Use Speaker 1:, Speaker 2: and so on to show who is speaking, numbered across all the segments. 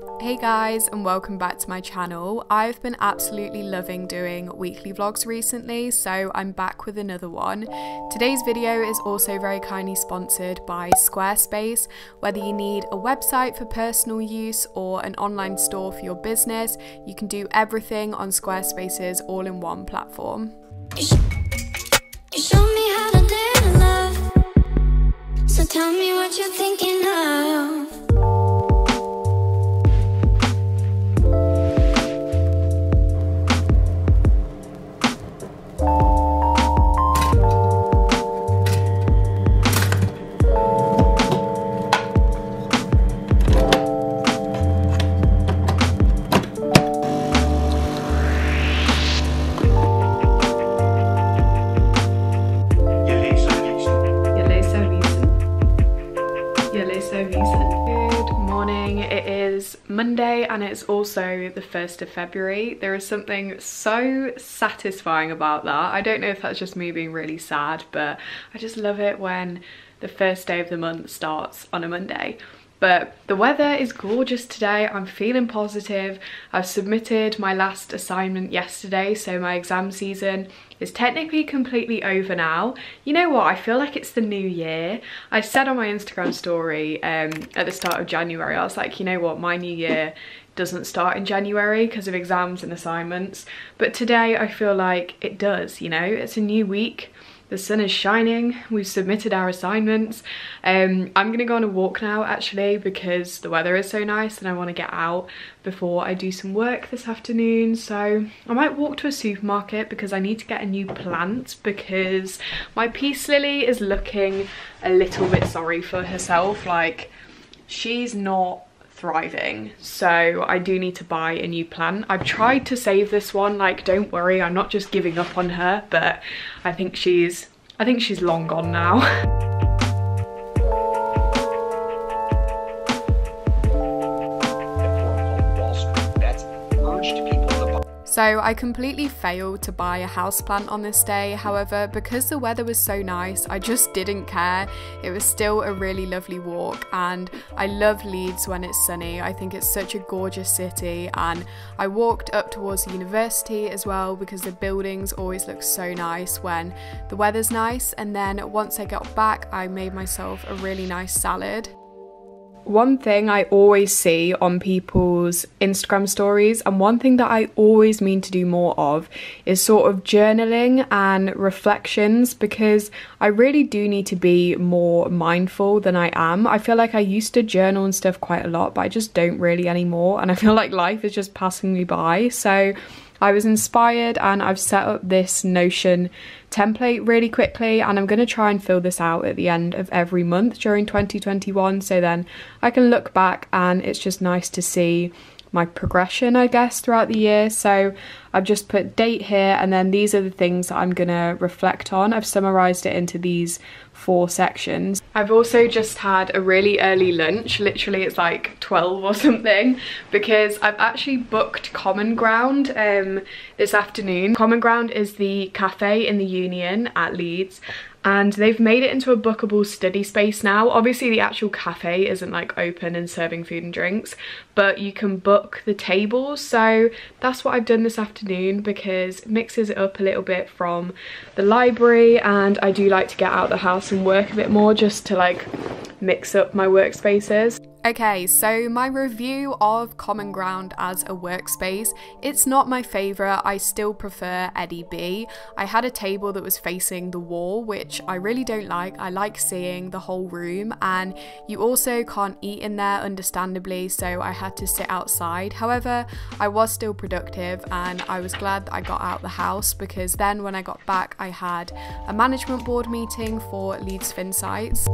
Speaker 1: Hey guys, and welcome back to my channel. I've been absolutely loving doing weekly vlogs recently, so I'm back with another one. Today's video is also very kindly sponsored by Squarespace. Whether you need a website for personal use or an online store for your business, you can do everything on Squarespace's all-in-one platform.
Speaker 2: You show me how to dare love, so tell me what you're thinking of.
Speaker 1: Monday, and it's also the 1st of February. There is something so satisfying about that. I don't know if that's just me being really sad, but I just love it when the first day of the month starts on a Monday. But the weather is gorgeous today. I'm feeling positive. I've submitted my last assignment yesterday, so my exam season is technically completely over now. You know what? I feel like it's the new year. I said on my Instagram story at the start of January, I was like, you know what? My new year doesn't start in January because of exams and assignments. But today I feel like it does, you know? It's a new week. The sun is shining, we've submitted our assignments. I'm gonna go on a walk now actually because the weather is so nice and I want to get out before I do some work this afternoon. So I might walk to a supermarket because I need to get a new plant because my peace lily is looking a little bit sorry for herself. Like, she's not thriving, so I do need to buy a new plant. I've tried to save this one, like, don't worry, I'm not just giving up on her, but I think she's long gone now. So I completely failed to buy a houseplant on this day. However, because the weather was so nice, I just didn't care. It was still a really lovely walk, and I love Leeds when it's sunny. I think it's such a gorgeous city, and I walked up towards the university as well because the buildings always look so nice when the weather's nice. And then once I got back, I made myself a really nice salad. One thing I always see on people's Instagram stories, and one thing that I always mean to do more of, is sort of journaling and reflections, because I really do need to be more mindful than I am. I feel like I used to journal and stuff quite a lot, but I just don't really anymore, and I feel like life is just passing me by. So I was inspired and I've set up this Notion template really quickly, and I'm going to try and fill this out at the end of every month during 2021, so then I can look back and it's just nice to see my progression, I guess, throughout the year. So I've just put date here, and then these are the things that I'm gonna reflect on. I've summarized it into these 4 sections. I've also just had a really early lunch, literally it's like 12 or something, because I've actually booked Common Ground this afternoon. Common Ground is the cafe in the Union at Leeds, and they've made it into a bookable study space now. Obviously the actual cafe isn't like open and serving food and drinks, but you can book the tables. So that's what I've done this afternoon because it mixes it up a little bit from the library, and I do like to get out of the house and work a bit more just to like mix up my workspaces. Okay, so my review of Common Ground as a workspace, it's not my favourite. I still prefer Eddie B. I had a table that was facing the wall, which I really don't like. I like seeing the whole room, and you also can't eat in there, understandably, so I had to sit outside. However, I was still productive, and I was glad that I got out the house because then when I got back, I had a management board meeting for Leeds Finsights.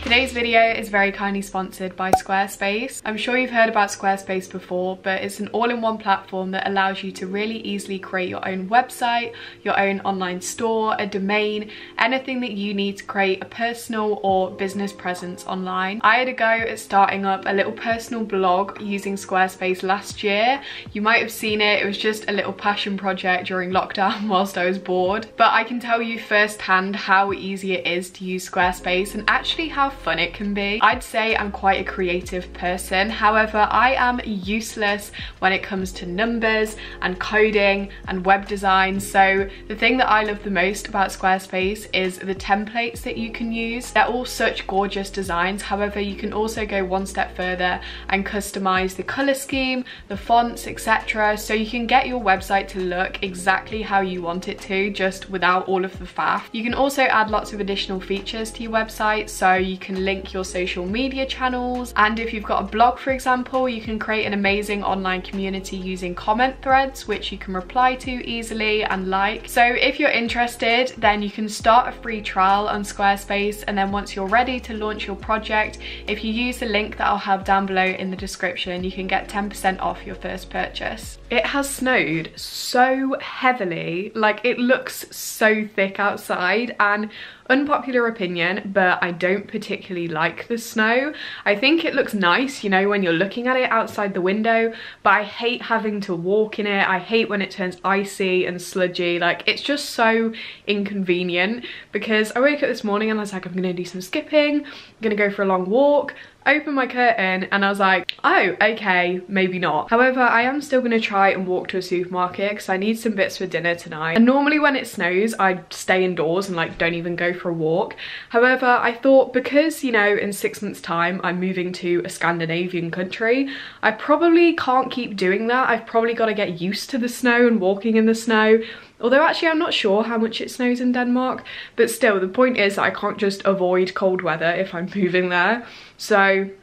Speaker 1: Today's Today's video is very kindly sponsored by Squarespace. I'm sure you've heard about Squarespace before, but it's an all-in-one platform that allows you to really easily create your own website, your own online store, a domain, anything that you need to create a personal or business presence online. I had a go at starting up a little personal blog using Squarespace last year. You might have seen it. It was just a little passion project during lockdown whilst I was bored. But I can tell you firsthand how easy it is to use Squarespace and actually how fun it can be. I'd say I'm quite a creative person. However, I am useless when it comes to numbers and coding and web design. So the thing that I love the most about Squarespace is the templates that you can use. They're all such gorgeous designs. However, you can also go one step further and customize the color scheme, the fonts, etc. So you can get your website to look exactly how you want it to, just without all of the faff. You can also add lots of additional features to your website, so you can link your social media channels, and if you've got a blog, for example, you can create an amazing online community using comment threads which you can reply to easily and like. So if you're interested, then you can start a free trial on Squarespace, and then once you're ready to launch your project, if you use the link that I'll have down below in the description, you can get 10% off your first purchase. It has snowed so heavily, like it looks so thick outside, and unpopular opinion, but I don't particularly like the snow. I think it looks nice, you know, when you're looking at it outside the window, but I hate having to walk in it. I hate when it turns icy and sludgy. Like, it's just so inconvenient, because I woke up this morning and I was like, I'm gonna do some skipping, I'm gonna go for a long walk. Open my curtain and I was like, oh, okay, maybe not. However, I am still gonna try and walk to a supermarket because I need some bits for dinner tonight. And normally when it snows, I stay indoors and like don't even go for a walk. However, I thought because, you know, in 6 months time, I'm moving to a Scandinavian country, I probably can't keep doing that. I've probably got to get used to the snow and walking in the snow. Although actually I'm not sure how much it snows in Denmark, but still the point is that I can't just avoid cold weather if I'm moving there. So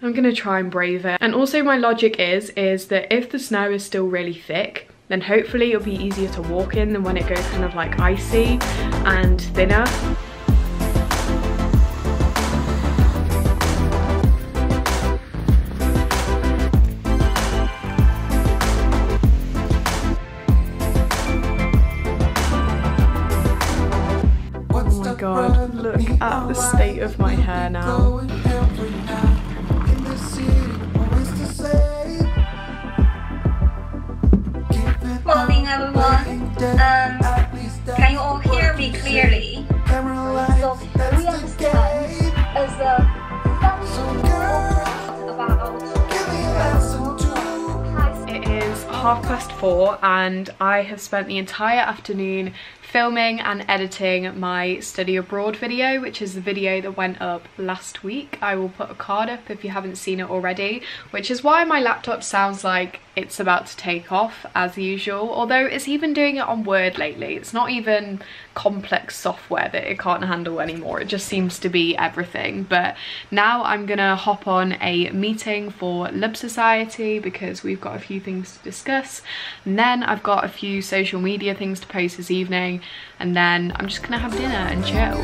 Speaker 1: I'm gonna try and brave it. And also my logic is that if the snow is still really thick, then hopefully it'll be easier to walk in than when it goes kind of like icy and thinner. God, look at the state of my hair now.
Speaker 3: Morning everyone, can you all hear me clearly? So we understand as a
Speaker 1: It is 4:30 and I have spent the entire afternoon filming and editing my study abroad video, which is the video that went up last week. I will put a card up if you haven't seen it already, which is why my laptop sounds like it's about to take off as usual, although it's even doing it on Word lately. It's not even complex software that it can't handle anymore. It just seems to be everything. But now I'm gonna hop on a meeting for Lub Society because we've got a few things to discuss, and then I've got a few social media things to post this evening, and then I'm just gonna have dinner and chill.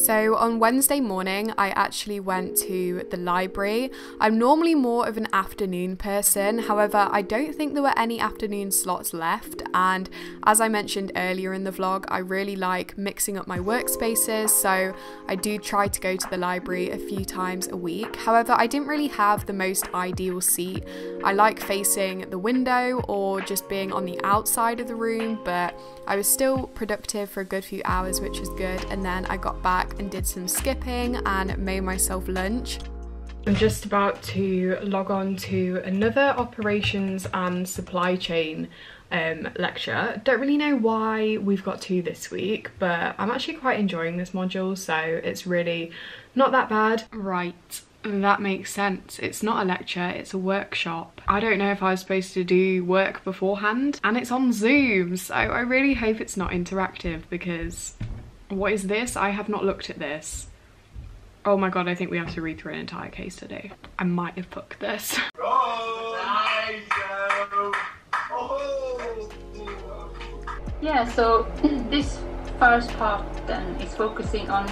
Speaker 1: So on Wednesday morning, I actually went to the library. I'm normally more of an afternoon person. However, I don't think there were any afternoon slots left. And as I mentioned earlier in the vlog, I really like mixing up my workspaces. So I do try to go to the library a few times a week. However, I didn't really have the most ideal seat. I like facing the window or just being on the outside of the room, but I was still productive for a good few hours, which was good. And then I got back and did some skipping and made myself lunch. I'm just about to log on to another operations and supply chain lecture. Don't really know why we've got two this week, but I'm actually quite enjoying this module, so it's really not that bad. Right, that makes sense. It's not a lecture, it's a workshop. I don't know if I was supposed to do work beforehand, and it's on Zoom, so I really hope it's not interactive because What is this? I have not looked at this. Oh my god, I think we have to read through an entire case study. I might have booked this.
Speaker 3: Yeah, so this first part then is focusing on...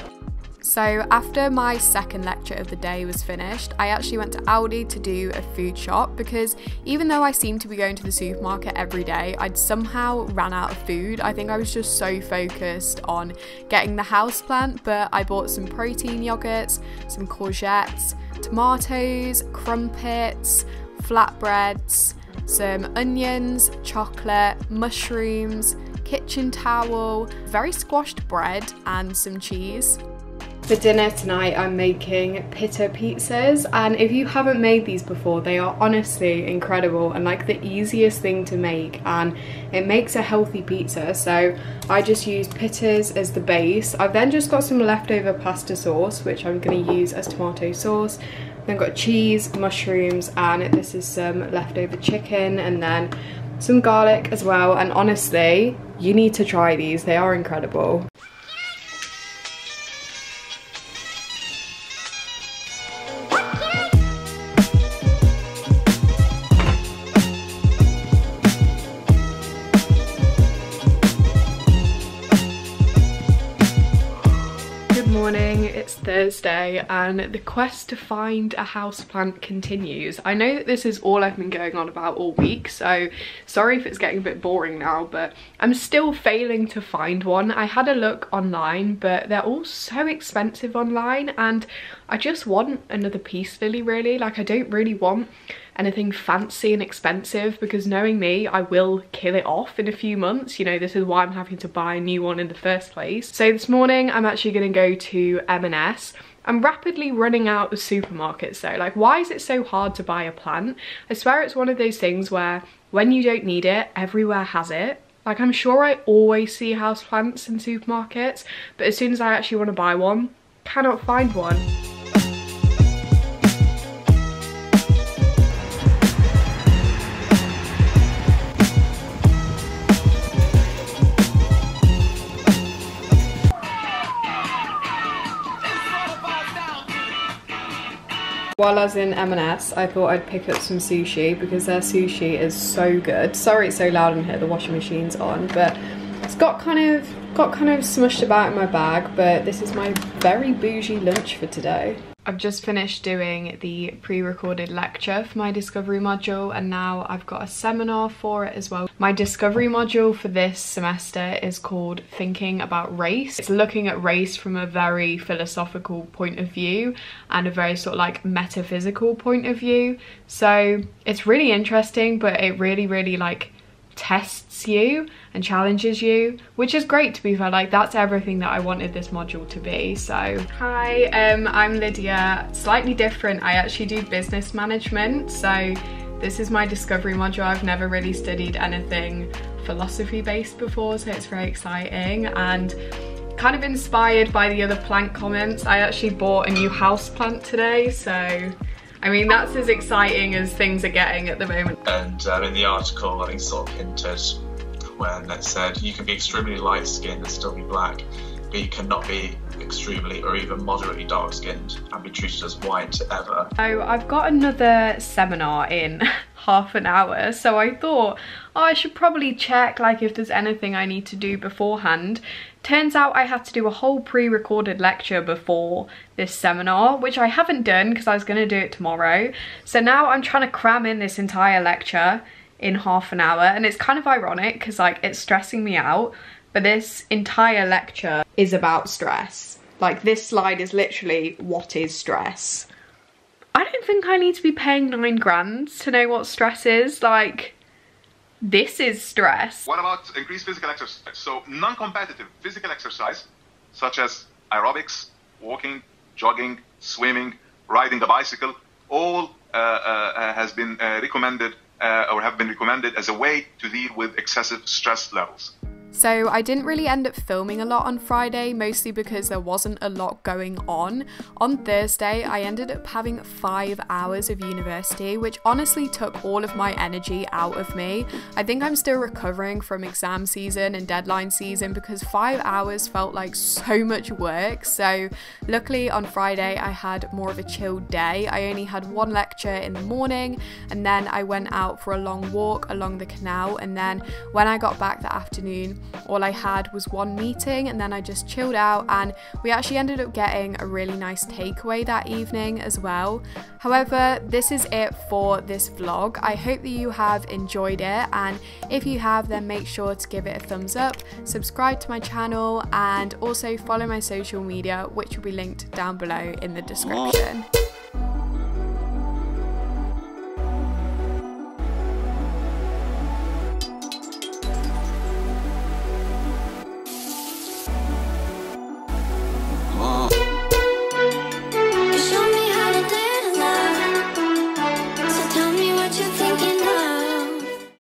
Speaker 1: So after my second lecture of the day was finished, I actually went to Aldi to do a food shop because even though I seemed to be going to the supermarket every day, I'd somehow ran out of food. I think I was just so focused on getting the houseplant, but I bought some protein yogurts, some courgettes, tomatoes, crumpets, flatbreads, some onions, chocolate, mushrooms, kitchen towel, very squashed bread and some cheese. For dinner tonight I'm making pita pizzas, and if you haven't made these before, they are honestly incredible and like the easiest thing to make, and it makes a healthy pizza. So I just use pitas as the base. I've then just got some leftover pasta sauce which I'm going to use as tomato sauce. Then got cheese, mushrooms, and this is some leftover chicken, and then some garlic as well. And honestly, you need to try these, they are incredible. It's Thursday and the quest to find a houseplant continues. I know that this is all I've been going on about all week, so sorry if it's getting a bit boring now, but I'm still failing to find one. I had a look online, but they're all so expensive online, and I just want another peace lily really. Like, I don't really want anything fancy and expensive because knowing me, I will kill it off in a few months. You know, this is why I'm having to buy a new one in the first place. So this morning I'm actually going to go to M&S. I'm rapidly running out of supermarkets though. Like, why is it so hard to buy a plant? I swear it's one of those things where when you don't need it, everywhere has it. Like, I'm sure I always see houseplants in supermarkets, but as soon as I actually want to buy one, cannot find one. While I was in M&S, I thought I'd pick up some sushi because their sushi is so good. Sorry it's so loud in here, the washing machine's on, but it's got kind of smushed about in my bag, but this is my very bougie lunch for today. I've just finished doing the pre-recorded lecture for my discovery module, and now I've got a seminar for it as well. My discovery module for this semester is called Thinking About Race. It's looking at race from a very philosophical point of view and a very sort of like metaphysical point of view. So it's really interesting, but it really like tests you and challenges you, which is great, to be fair. Like, that's everything that I wanted this module to be. So hi, I'm Lydia. Slightly different, I actually do business management, so this is my discovery module. I've never really studied anything philosophy based before, so it's very exciting. And kind of inspired by the other plant comments, I actually bought a new house plant today, so I mean, that's as exciting as things are getting at the moment.
Speaker 4: And in the article, I think sort of hinted when it said you can be extremely light skinned and still be black, but you cannot be extremely or even moderately dark skinned and be treated as white ever.
Speaker 1: So I've got another seminar in half an hour, so I thought, oh, I should probably check like if there's anything I need to do beforehand. Turns out I had to do a whole pre-recorded lecture before this seminar, which I haven't done because I was going to do it tomorrow. So now I'm trying to cram in this entire lecture in half an hour, and it's kind of ironic because like it's stressing me out, but this entire lecture is about stress. Like, this slide is literally what is stress. I don't think I need to be paying 9 grand to know what stress is. Like, this is stress.
Speaker 5: What about increased physical exercise? So non-competitive physical exercise, such as aerobics, walking, jogging, swimming, riding a bicycle, all has been recommended or have been recommended as a way to deal with excessive stress levels.
Speaker 1: So I didn't really end up filming a lot on Friday, mostly because there wasn't a lot going on. On Thursday, I ended up having 5 hours of university, which honestly took all of my energy out of me. I think I'm still recovering from exam season and deadline season because 5 hours felt like so much work. So luckily on Friday, I had more of a chilled day. I only had one lecture in the morning, and then I went out for a long walk along the canal, and then when I got back that afternoon, all I had was one meeting, and then I just chilled out, and we actually ended up getting a really nice takeaway that evening as well. However, this is it for this vlog. I hope that you have enjoyed it, and if you have, then make sure to give it a thumbs up, subscribe to my channel, and also follow my social media, which will be linked down below in the description.